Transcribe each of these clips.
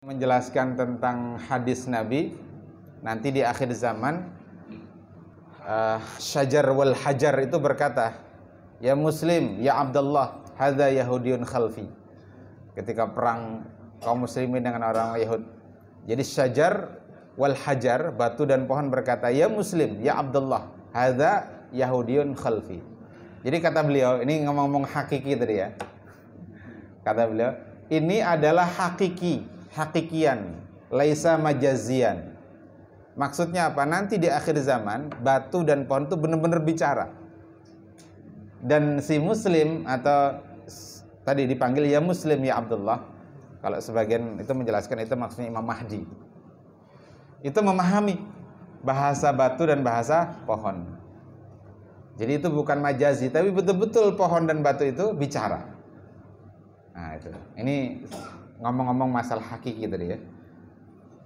menjelaskan tentang hadis Nabi nanti di akhir zaman. Syajar wal Hajar itu berkata, ya Muslim, ya Abdullah, hadza Yahudiyun khalfi. Ketika perang kaum muslimin dengan orang Yahud, jadi Syajar wal Hajar, batu dan pohon berkata, ya Muslim, ya Abdullah, hadza Yahudiyun khalfi. Jadi kata beliau, ini ngomong-ngomong hakiki tadi ya, kata beliau, ini adalah hakiki, hakikian, laisa majazian. Maksudnya apa? Nanti di akhir zaman batu dan pohon itu benar-benar bicara. Dan si Muslim atau tadi dipanggil ya Muslim ya Abdullah. Kalau sebagian itu menjelaskan itu maksudnya Imam Mahdi. Itu memahami bahasa batu dan bahasa pohon. Jadi itu bukan majazi, tapi betul-betul pohon dan batu itu bicara. Nah itu. Ini ngomong-ngomong masalah hakiki tadi ya.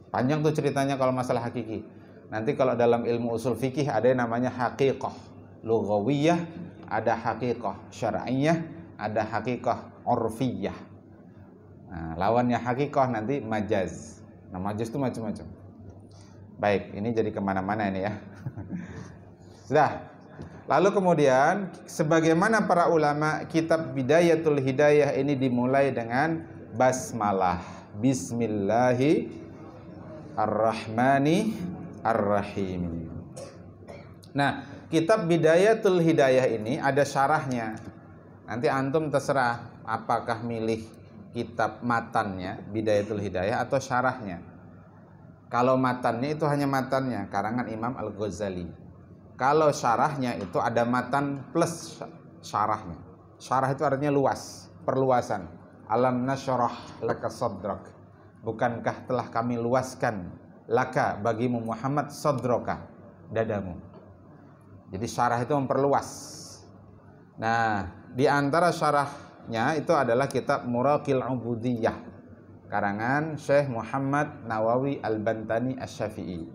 Panjang tuh ceritanya kalau masalah hakiki. Nanti kalau dalam ilmu usul fikih ada yang namanya haqiqah lughawiyah, ada haqiqah syar'iyyah, ada haqiqah urfiyah. Nah, lawannya haqiqah nanti majaz. Nah, majaz itu macam-macam. Baik, ini jadi kemana-mana ini ya. Sudah. Lalu kemudian, sebagaimana para ulama, kitab Bidayatul Hidayah ini dimulai dengan basmalah. Bismillahi Ar-Rahmani Ar-Rahim. Nah, kitab Bidayatul Hidayah ini ada syarahnya. Nanti antum terserah apakah milih kitab matannya Bidayatul Hidayah atau syarahnya. Kalau matannya itu hanya matannya, karangan Imam Al-Ghazali. Kalau syarahnya itu ada matan plus syarahnya. Syarah itu artinya luas, perluasan. Alam nasyrah laka sadrak. Bukankah telah kami luaskan laka bagimu Muhammad sadroka, dadamu. Jadi syarah itu memperluas. Nah, di antara syarahnya itu adalah kitab Muraqil Ubudiyah, karangan Syekh Muhammad Nawawi Al-Bantani Asy-Syafi'i,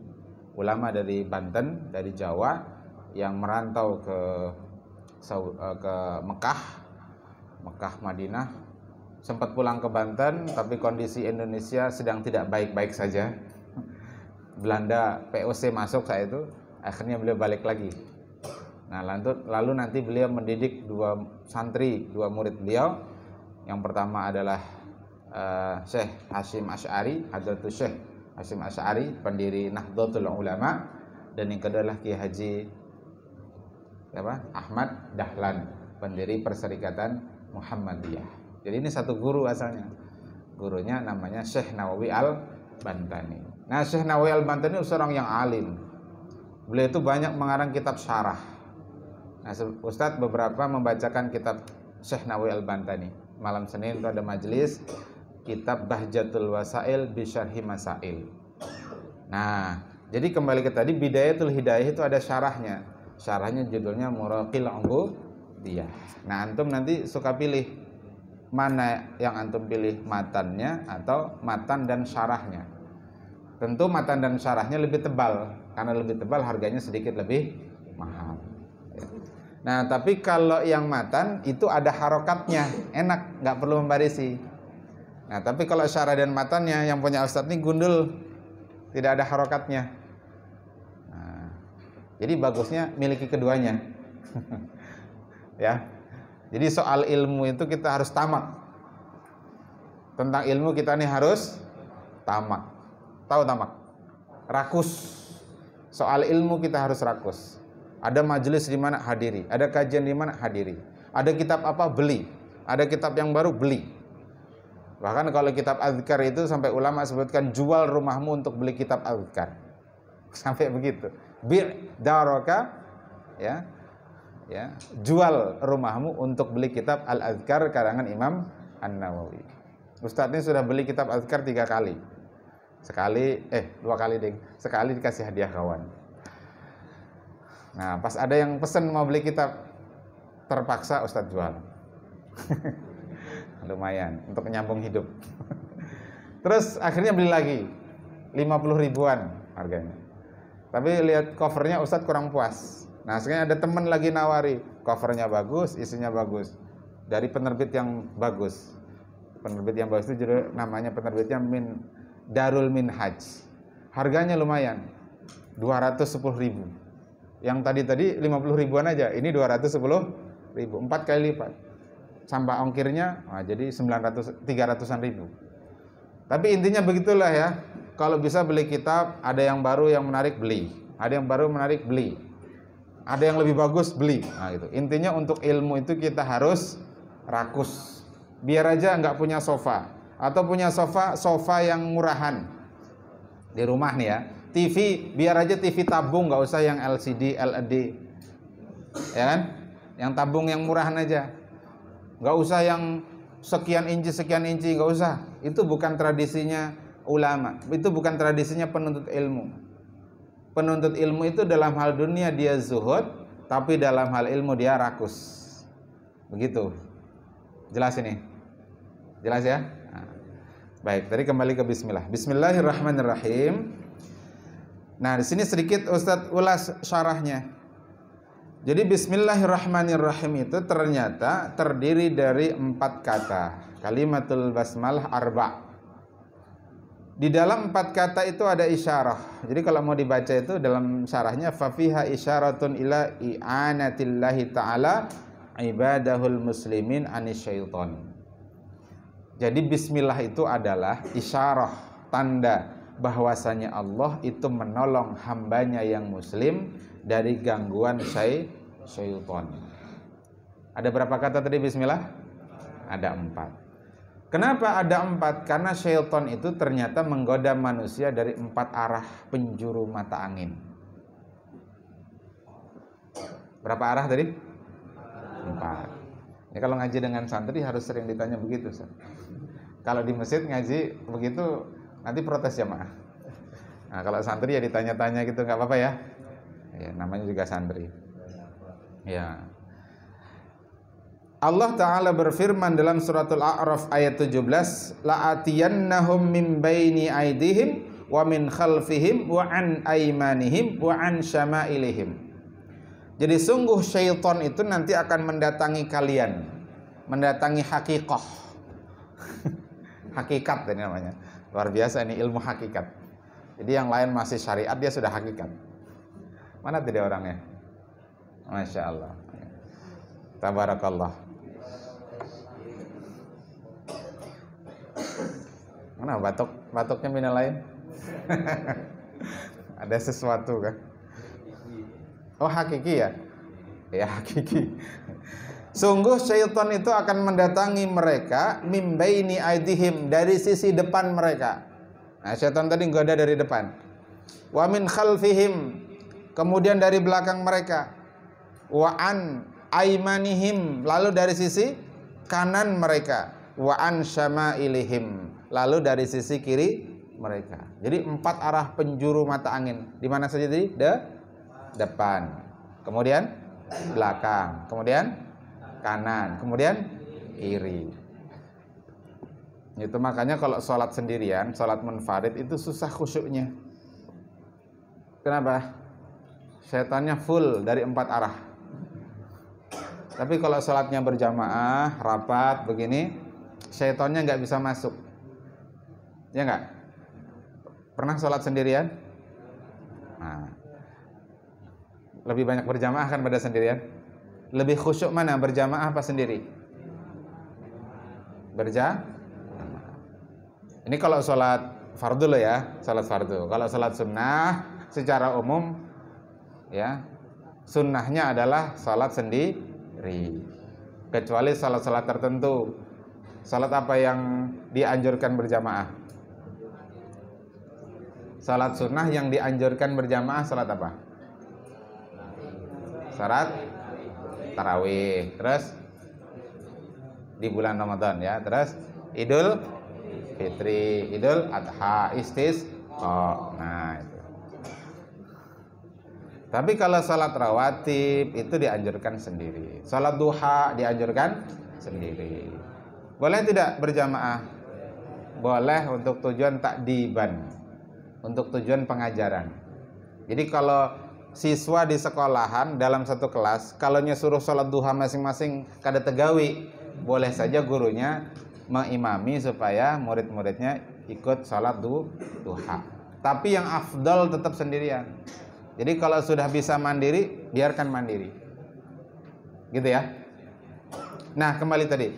ulama dari Banten, dari Jawa, yang merantau ke Mekah, Madinah. Sempat pulang ke Banten, tapi kondisi Indonesia sedang tidak baik-baik saja. Belanda POC masuk saat itu, akhirnya beliau balik lagi. Nah, lalu nanti beliau mendidik dua murid beliau. Yang pertama adalah Syekh Hasyim Asy'ari, Hadratus Syekh Hasyim Asy'ari, pendiri Nahdlatul Ulama, dan yang kedua adalah Kiai Haji Ahmad Dahlan, pendiri Perserikatan Muhammadiyah. Jadi ini satu guru asalnya. Gurunya namanya Syekh Nawawi Al-Bantani. Nah, Syekh Nawawi Al-Bantani itu seorang yang alim. Beliau itu banyak mengarang kitab syarah. Nah, Ustadz beberapa membacakan kitab Syekh Nawawi Al-Bantani. Malam Senin itu ada majelis kitab Bahjatul Wasail bi Syarhi Masail. Nah, jadi kembali ke tadi, Bidayatul Hidayah itu ada syarahnya. Syarahnya judulnya Muraqil Ubudiyah. Nah, antum nanti suka pilih mana yang antum pilih, matannya atau matan dan syarahnya. Tentu matan dan syarahnya lebih tebal, karena lebih tebal harganya sedikit lebih mahal. Nah, tapi kalau yang matan itu ada harokatnya, enak, nggak perlu membarisi. Nah, tapi kalau syarah dan matannya yang punya Ustadz ini gundul, tidak ada harokatnya. Nah, jadi bagusnya miliki keduanya. Ya. Jadi soal ilmu itu kita harus tamak. Tentang ilmu kita nih harus tamak. Tahu tamak? Rakus. Soal ilmu kita harus rakus. Ada majelis di mana hadiri, ada kajian di mana hadiri. Ada kitab apa beli, ada kitab yang baru beli. Bahkan kalau kitab azkar itu sampai ulama sebutkan jual rumahmu untuk beli kitab azkar. Sampai begitu. Bir daraka, ya. Ya, jual rumahmu untuk beli kitab Al-Azkar karangan Imam An-Nawawi. Ustadz ini sudah beli kitab Azkar 3 kali. 2 kali deh. Sekali dikasih hadiah kawan. Nah, pas ada yang pesen mau beli kitab, terpaksa Ustadz jual. Lumayan untuk nyambung hidup. Terus akhirnya beli lagi 50 ribuan harganya. Tapi lihat covernya Ustadz kurang puas. Nah, sekarang ada teman lagi nawari, covernya bagus, isinya bagus, dari penerbit yang bagus. Penerbit yang bagus itu namanya penerbitnya Darul Minhaj. Harganya lumayan, 210.000. Yang tadi 50 ribuan aja, ini 210.000, 4 kali lipat. Sampai ongkirnya, jadi 300-an ribu. Tapi intinya begitulah ya. Kalau bisa beli kitab, ada yang baru yang menarik beli, ada yang baru menarik beli, ada yang lebih bagus beli. Nah, gitu. Intinya untuk ilmu itu kita harus rakus. Biar aja nggak punya sofa, atau punya sofa yang murahan di rumah nih ya. TV, biar aja TV tabung, nggak usah yang LCD, LED, ya kan? Yang tabung yang murahan aja, nggak usah yang sekian inci, nggak usah. Itu bukan tradisinya ulama, itu bukan tradisinya penuntut ilmu. Penuntut ilmu itu dalam hal dunia dia zuhud, tapi dalam hal ilmu dia rakus. Begitu. Jelas ini? Jelas ya? Nah. Baik, tadi kembali ke bismillah. Bismillahirrahmanirrahim. Nah, di sini sedikit Ustadz ulas syarahnya. Jadi bismillahirrahmanirrahim itu ternyata terdiri dari 4 kata. Kalimatul basmalah arba'. Di dalam 4 kata itu ada isyarah. Jadi kalau mau dibaca itu dalam syarahnya fafiha isyaratun ila i'anatillahi ta'ala ibadahul muslimin anisyaiton. Jadi bismillah itu adalah isyarah, tanda bahwasanya Allah itu menolong hambanya yang muslim dari gangguan syaitan. Ada berapa kata tadi bismillah? Ada 4. Kenapa ada 4? Karena syaitan itu ternyata menggoda manusia dari 4 arah penjuru mata angin. Berapa arah tadi? 4. Ya, kalau ngaji dengan santri harus sering ditanya begitu, Ustaz. Kalau di masjid ngaji begitu nanti protes jamaah. Nah, kalau santri ya ditanya-tanya gitu nggak apa-apa ya. Ya, namanya juga santri. Ya. Allah Ta'ala berfirman dalam suratul A'raf ayat 17, la'atiyannahum min baini aidihim wa min khalfihim wa an aymanihim wa an syama'ilihim. Jadi sungguh syaitan itu nanti akan mendatangi kalian, mendatangi hakikah. Hakikat ini namanya. Luar biasa ini ilmu hakikat. Jadi yang lain masih syariat, dia sudah hakikat. Mana tidak orangnya? Masya Allah. Tabarakallah. Mana batuknya mina lain? Ada sesuatu kan? Oh hakiki ya? Ya hakiki. Sungguh syaitan itu akan mendatangi mereka mim baini aidihim, dari sisi depan mereka. Nah, syaitan tadi goda dari depan. Wa min khalfihim, kemudian dari belakang mereka. Wa an aimanihim, lalu dari sisi kanan mereka. Wa an syama'ilihim, lalu dari sisi kiri mereka. Jadi 4 arah penjuru mata angin. Di mana saja tadi? Depan. Kemudian belakang. Kemudian kanan, kemudian kiri. Itu makanya kalau sholat sendirian, sholat munfarid itu susah khusyuknya. Kenapa? Syaitannya full dari 4 arah. Tapi kalau sholatnya berjamaah, rapat begini, syaitannya nggak bisa masuk. Ya nggak? Pernah sholat sendirian? Nah, lebih banyak berjamaah kan pada sendirian? Lebih khusyuk mana, berjamaah apa sendiri? Ini kalau sholat fardu loh ya, sholat fardu. Kalau sholat sunnah secara umum ya, sunnahnya adalah sholat sendiri. Kecuali sholat-sholat tertentu. Sholat apa yang dianjurkan berjamaah? Sholat sunnah yang dianjurkan berjamaah sholat apa? Sholat tarawih, terus di bulan Ramadan ya, terus Idul Fitri, Idul Adha, Istisqa. Nah, itu. Tapi kalau salat rawatib itu dianjurkan sendiri. Salat duha dianjurkan sendiri. Boleh tidak berjamaah? Boleh untuk tujuan takdiban, untuk tujuan pengajaran. Jadi kalau siswa di sekolahan dalam satu kelas, kalau nyuruh sholat duha masing-masing kada tegawi, boleh saja gurunya mengimami supaya murid-muridnya ikut salat duha. Tapi yang afdal tetap sendirian. Jadi kalau sudah bisa mandiri, biarkan mandiri. Gitu ya. Nah, kembali tadi.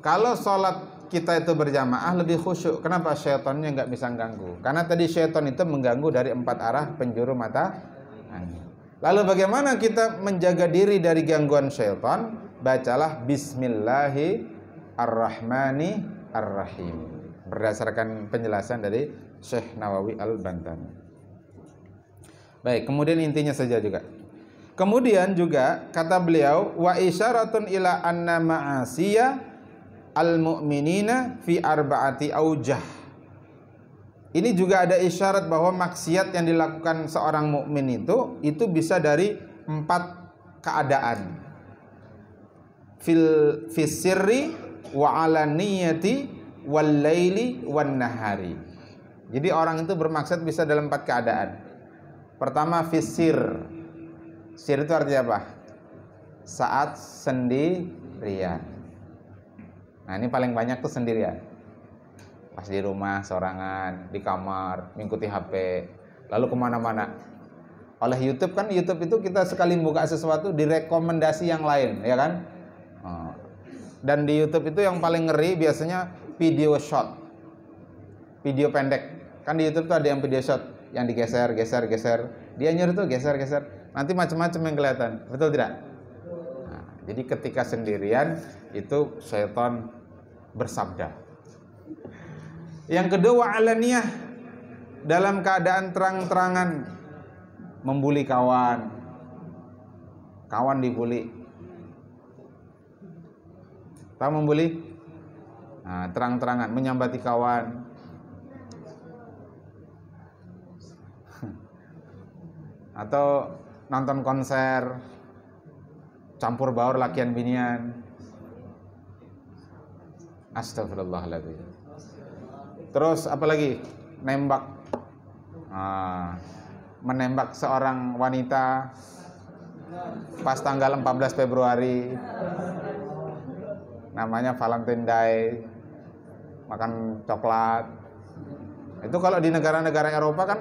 Kalau salat kita itu berjamaah lebih khusyuk. Kenapa? Syaitannya nggak bisa ganggu. Karena tadi syaitan itu mengganggu dari 4 arah penjuru mata angin. Lalu bagaimana kita menjaga diri dari gangguan syaitan? Bacalah Bismillahirrahmanirrahim. Berdasarkan penjelasan dari Syekh Nawawi Al-Bantani. Baik, kemudian intinya saja juga. Kemudian juga kata beliau, wa isyaratun ila anna ma'asiya al-mu'minina fi arba'ati aujah. Ini juga ada isyarat bahwa maksiat yang dilakukan seorang mukmin itu bisa dari 4 keadaan. Fil sirri wa alaniyati wal laili wan nahari. Jadi orang itu bermaksiat bisa dalam 4 keadaan. Pertama fisir. Sir itu artinya apa? Saat sendirian. Nah, ini paling banyak tuh sendirian. Pas di rumah, sorangan, di kamar, mengikuti HP, lalu kemana-mana. Oleh YouTube kan, YouTube itu kita sekali buka sesuatu direkomendasi yang lain, ya kan? Dan di YouTube itu yang paling ngeri biasanya video short, video pendek. Kan di YouTube tuh ada yang video short, yang digeser, geser. Dia nyuruh tuh geser. Nanti macam-macam yang kelihatan, betul tidak? Nah, jadi ketika sendirian itu syaitan bersabda. Yang kedua, alaniyah, dalam keadaan terang-terangan membuli kawan dibuli. Tahu membuli? Nah, terang-terangan menyambati kawan. Atau nonton konser campur baur lakian binian. Astagfirullahaladzim. Terus apalagi? Nembak. Menembak seorang wanita pas tanggal 14 Februari. Namanya Valentine Day. Makan coklat. Itu kalau di negara-negara Eropa kan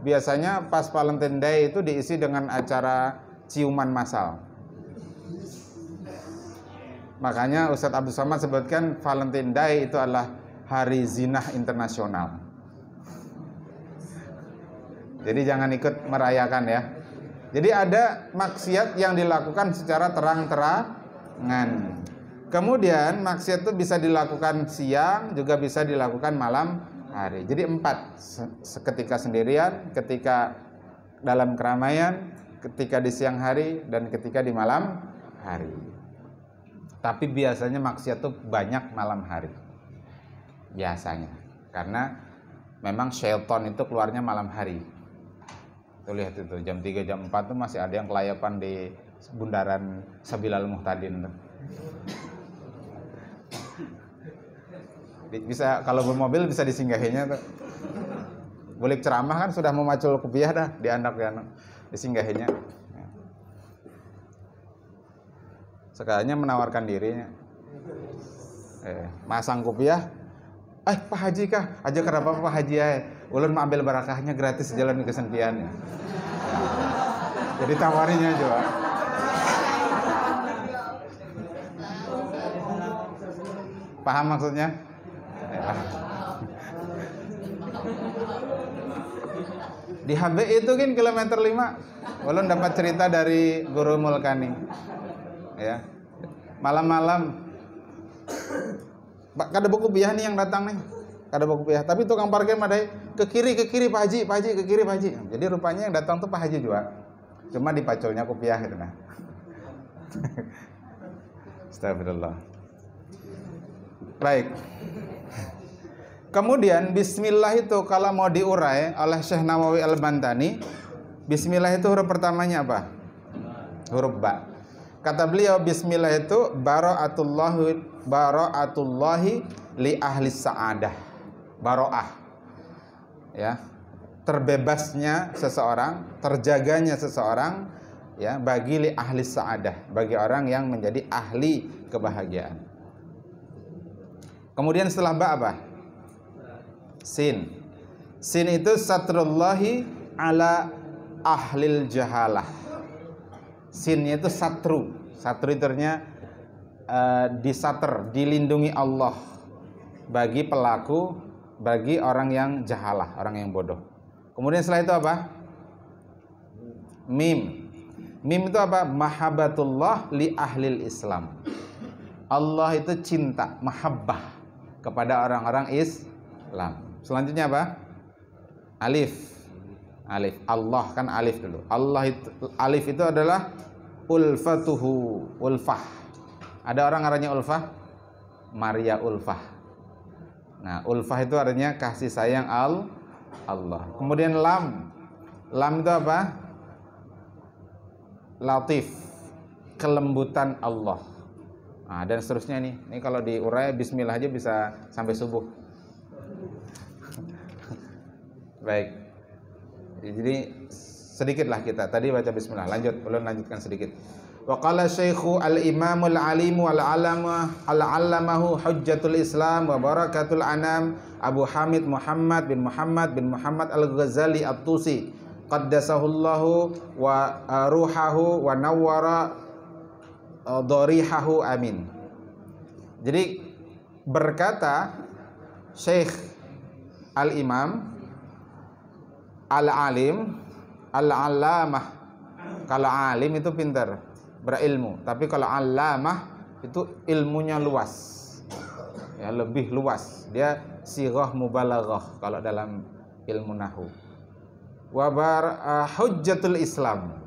biasanya pas Valentine Day itu diisi dengan acara ciuman massal. Makanya Ustadz Abdul Somad sebutkan Valentine Day itu adalah hari zinah internasional. Jadi jangan ikut merayakan ya. Jadi ada maksiat yang dilakukan secara terang-terangan. Kemudian maksiat itu bisa dilakukan siang, juga bisa dilakukan malam hari. Jadi 4, ketika sendirian, ketika dalam keramaian, ketika di siang hari, dan ketika di malam hari. Tapi biasanya maksiat itu banyak malam hari. Biasanya. Karena memang syaitan itu keluarnya malam hari. Tuh lihat itu, jam 3, jam 4 tuh masih ada yang kelayapan di bundaran Sabilal Muhtadin. Bisa, kalau bermobil bisa disinggahinya tuh. Boleh ceramah kan sudah memacul kupiah dah, dianak disinggahinya. Sekalinya menawarkan dirinya. Masang kupiah. Pak Haji kah? Aja kenapa Pak Haji ya? Ulun mau ambil barakahnya gratis jalan ke sentian. Jadi tawarinya juga. Paham maksudnya? Di HB itu kan kilometer 5. Ulun dapat cerita dari Guru Mulkani. Ya. Malam-malam Pak, kada buku piah nih yang datang nih. Kada buku piah, tapi tukang parkir madai ke kiri Pak Haji, ke kiri Pak Haji. Jadi rupanya yang datang tuh Pak Haji juga. Cuma dipaculnya kopiah gitu nah. Astagfirullah. Baik. Kemudian bismillah itu kalau mau diurai oleh Syekh Nawawi Al-Bantani, bismillah itu huruf pertamanya apa? Huruf ba. Kata beliau bismillah itu bara'atullahi li ahli sa'adah. Bara'ah. Ya. Terbebasnya seseorang, terjaganya seseorang ya bagi li ahli sa'adah, bagi orang yang menjadi ahli kebahagiaan. Kemudian setelah ba apa? Sin. Sin itu satrullahi ala ahlil jahalah. Sinnya itu satru. Satru itu artinya disater, dilindungi Allah bagi pelaku, bagi orang yang jahalah, orang yang bodoh. Kemudian setelah itu apa? Mim. Mim itu apa? Mahabbatullah li ahlil Islam. Allah itu cinta, mahabbah kepada orang-orang Islam. Selanjutnya apa? Alif. Alif. Allah kan alif dulu. Allah itu, alif itu adalah ulfatuhu, ulfah. Ada orang artinya ulfah? Maria ulfah. Nah, ulfah itu artinya kasih sayang Allah. Kemudian lam. Lam itu apa? Latif, kelembutan Allah. Nah, dan seterusnya nih. Ini kalau diurai bismillah aja bisa sampai subuh. Baik. Jadi sedikitlah kita. Tadi baca bismillah. Belum lanjutkan sedikit. Wa qala Syekhu al-Imamul Alimu al-Allamahu Hujjatul Islam wa Barakatul Anam Abu Hamid Muhammad bin Muhammad Al-Ghazali At-Tusi qaddasahullahu wa ruhahu wa nawwara dharihahu amin. Jadi berkata Syekh Al-Imam Al-Alim Al-Allamah. Kalau alim itu pintar, berilmu. Tapi kalau allamah itu ilmunya luas, ya, lebih luas. Dia sighah mubalaghah kalau dalam ilmu nahwu. Hujjatul Islam.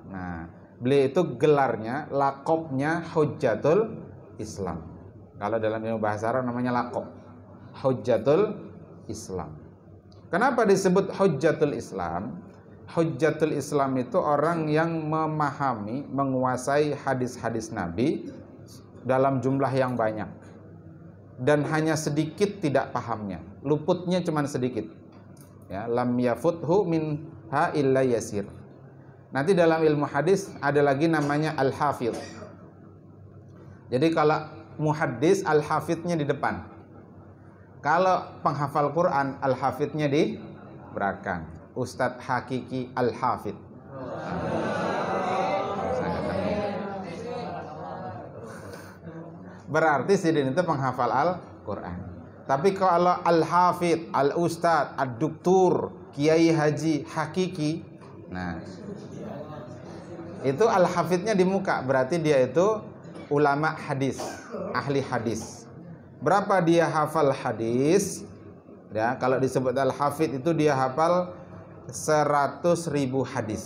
Nah, beliau itu gelarnya, laqabnya Hujjatul Islam. Kalau dalam ilmu bahasa Arab namanya laqab Hujjatul Islam. Kenapa disebut Hujjatul Islam? Hujjatul Islam itu orang yang memahami, menguasai hadis-hadis Nabi dalam jumlah yang banyak, dan hanya sedikit tidak pahamnya, luputnya cuma sedikit. Ya, lam yafuthu minha illa yasir. Nanti dalam ilmu hadis ada lagi namanya al-hafidh. Jadi kalau muhaddis, al-hafidhnya di depan. Kalau penghafal Quran, al-hafidhnya di belakang. Ustadz hakiki al-hafidh. Berarti sidin itu penghafal Al-Quran. Tapi kalau al-hafidh, al-ustadz, ad-duktur, kiai haji, hakiki, nah itu al-hafidhnya di muka. Berarti dia itu ulama hadis, ahli hadis. Berapa dia hafal hadis? Ya, kalau disebut al-hafidh itu dia hafal 100.000 hadis.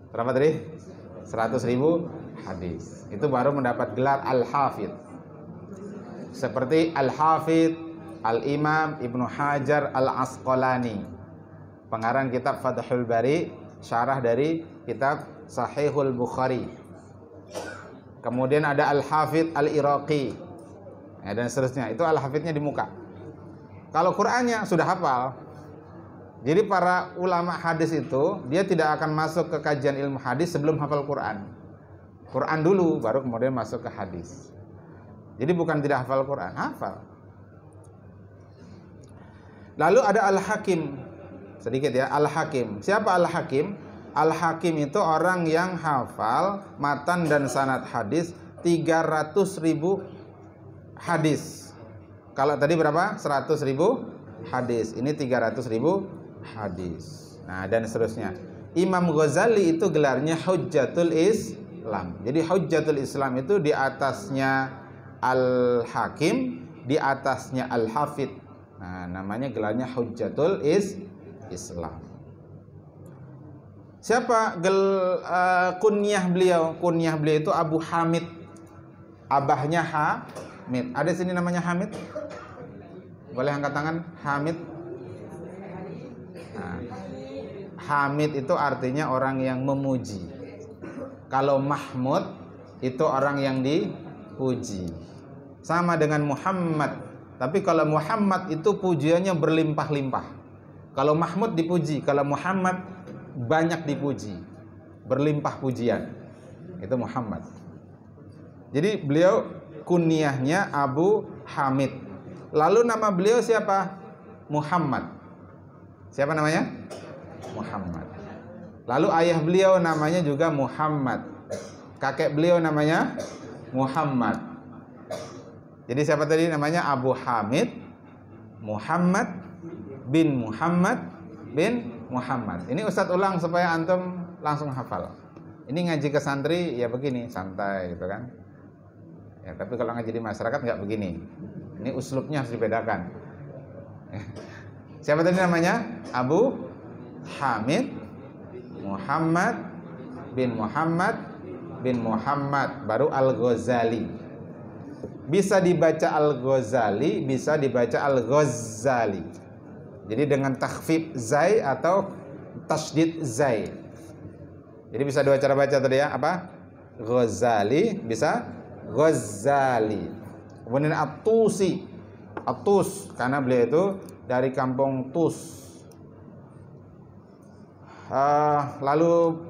Berapa tadi? 100.000 hadis. Itu baru mendapat gelar al-hafidh. Seperti al-hafidh al-Imam Ibnu Hajar al-Asqalani, pengarang kitab Fathul Bari, syarah dari kitab Sahihul Bukhari. Kemudian ada al-hafidh al-Iraqi, ya, dan seterusnya. Itu al-hafidhnya di muka. Kalau Qur'annya sudah hafal. Jadi para ulama hadis itu dia tidak akan masuk ke kajian ilmu hadis sebelum hafal Quran. Quran dulu baru kemudian masuk ke hadis. Jadi bukan tidak hafal Quran, hafal. Lalu ada Al-Hakim. Sedikit ya, Al-Hakim. Siapa Al-Hakim? Al-Hakim itu orang yang hafal matan dan sanad hadis 300.000 hadis. Kalau tadi berapa? 100.000 hadis. Ini 300.000 hadis. Nah, dan seterusnya. Imam Ghazali itu gelarnya Hujjatul Islam. Jadi Hujjatul Islam itu di atasnya Al-Hakim, di atasnya Al-Hafidh. Nah, namanya gelarnya Hujjatul Islam. Siapa kunyah beliau? Kunyah beliau itu Abu Hamid. Abahnya Hamid. Ada sini namanya Hamid? Boleh angkat tangan? Hamid. Nah, Hamid itu artinya orang yang memuji. Kalau Mahmud itu orang yang dipuji. Sama dengan Muhammad. Tapi kalau Muhammad itu pujiannya berlimpah-limpah. Kalau Mahmud dipuji, kalau Muhammad banyak dipuji, berlimpah pujian. Itu Muhammad. Jadi beliau kunyahnya Abu Hamid. Lalu nama beliau siapa? Muhammad. Siapa namanya? Muhammad. Lalu ayah beliau namanya juga Muhammad. Kakek beliau namanya Muhammad. Jadi siapa tadi namanya? Abu Hamid Muhammad bin Muhammad bin Muhammad. Ini Ustadz ulang supaya antum langsung hafal. Ini ngaji ke santri ya begini, santai gitu kan. Ya, tapi kalau ngaji di masyarakat nggak begini. Ini uslubnya harus dibedakan. Siapa tadi namanya? Abu Hamid Muhammad bin Muhammad bin Muhammad, baru Al-Ghazali. Bisa dibaca Al-Ghazali, bisa dibaca Al-Ghazali. Jadi dengan takhfif zai atau tasydid zai. Jadi bisa dua cara baca tadi ya, apa? Ghazali, bisa Ghazali. Kemudian At-Tusi, At-Tus, karena beliau itu dari kampung Tus. Lalu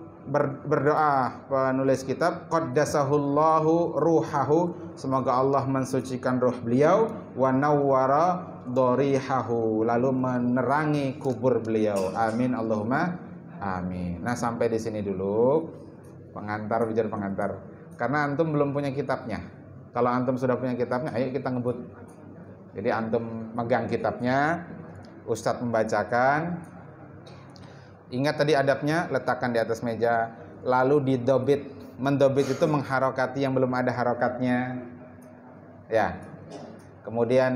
berdoa penulis kitab, qaddasahullahu ruhahu, semoga Allah mensucikan ruh beliau, wa nawwara dharihahu, lalu menerangi kubur beliau. Amin Allahumma amin. Nah, sampai di sini dulu pengantar, bicara pengantar. Karena antum belum punya kitabnya. Kalau antum sudah punya kitabnya, ayo kita ngebut. Jadi antum megang kitabnya, Ustadz membacakan. Ingat tadi adabnya, letakkan di atas meja, lalu didobit. Mendobit itu mengharokati yang belum ada harokatnya. Ya. Kemudian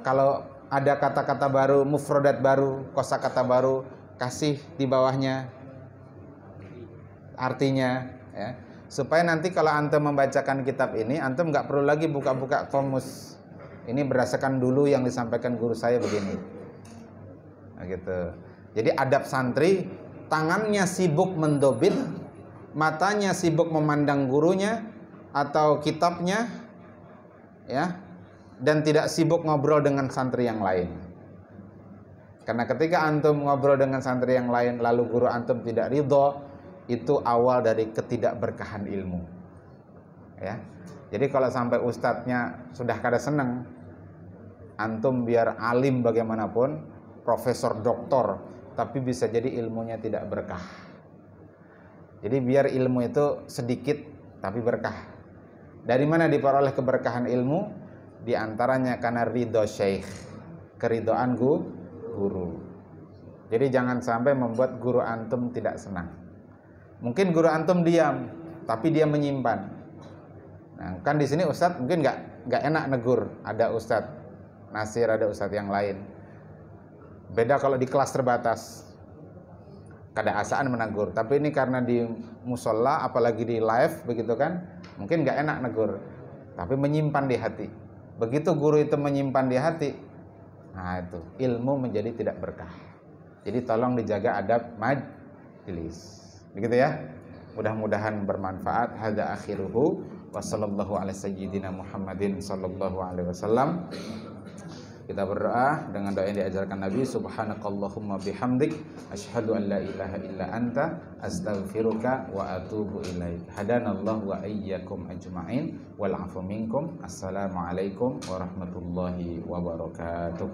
kalau ada kata-kata baru, mufradat baru, kosakata baru, kasih di bawahnya artinya, ya. Supaya nanti kalau antum membacakan kitab ini, antum nggak perlu lagi buka-buka komus. Ini berdasarkan dulu yang disampaikan guru saya begini. Nah, gitu. Jadi adab santri, tangannya sibuk mendobit, matanya sibuk memandang gurunya atau kitabnya, ya, dan tidak sibuk ngobrol dengan santri yang lain. Karena ketika antum ngobrol dengan santri yang lain lalu guru antum tidak ridho, itu awal dari ketidakberkahan ilmu. Ya. Jadi kalau sampai ustadznya sudah kada seneng, antum biar alim bagaimanapun, profesor doktor, tapi bisa jadi ilmunya tidak berkah. Jadi biar ilmu itu sedikit tapi berkah. Dari mana diperoleh keberkahan ilmu? Di antaranya karena ridho syekh, keridhaan guru. Jadi jangan sampai membuat guru antum tidak senang. Mungkin guru antum diam, tapi dia menyimpan. Nah, kan di sini ustadz mungkin nggak enak negur. Ada ustadz Nasir, ada ustadz yang lain. Beda kalau di kelas terbatas, kada asaan menegur. Tapi ini karena di musola, apalagi di live begitu kan, mungkin nggak enak negur, tapi menyimpan di hati. Begitu guru itu menyimpan di hati, nah itu ilmu menjadi tidak berkah. Jadi tolong dijaga adab majlis, begitu ya. Mudah-mudahan bermanfaat. Hadza akhiruhu wa sallallahu ala sayyidina Muhammadin sallallahu alaihi wasallam. Kita berdoa dengan doa yang diajarkan Nabi, subhanakallahumma bihamdik asyhadu an la ilaha illa anta astaghfiruka wa atubu ilaik. Hadanallahu wa iyyakum ajma'in wal 'afu minkum. Assalamualaikum warahmatullahi wabarakatuh.